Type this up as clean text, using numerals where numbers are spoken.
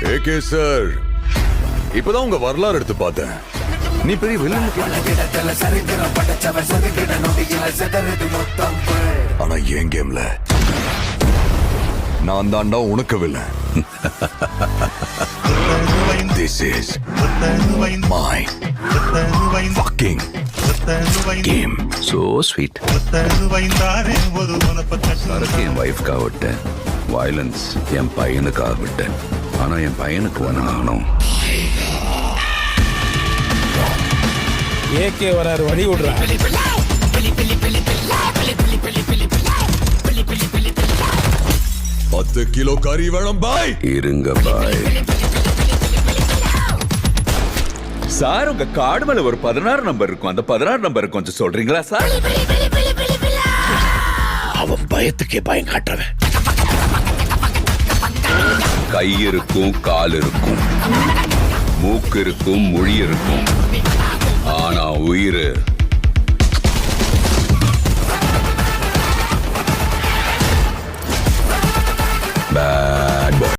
AK sir, இப்பதான் உங்க வரலாறு எடுத்து பார்த்தேன். நீ பெரிய வில்லன். ஆனா என் கேம்ல நான் தாண்டா உனக்கு villain. This is my fucking game. So sweet. சரக்கு என் வைஃப்காக விட்டேன், வயலன்ஸ் என் பையனுக்காக விட்டேன். ஆனா என் பையனுக்கு வேணும். ஏகே வராரு, வழி விடுறா. 10 கிலோ கறி வேணும் பாய். இருங்க பாய். சார், உங்க கார்டு மேல ஒரு 16 நம்பர் இருக்கும். அந்த 16 நம்பர் கொஞ்சம் சொல்றீங்களா சார்? அவன் பயத்துக்கே பயம் காட்டுறவன். கை இருக்கும், கால் இருக்கும், மூக்கு இருக்கும், மொழி இருக்கும். ஆனா உயிர்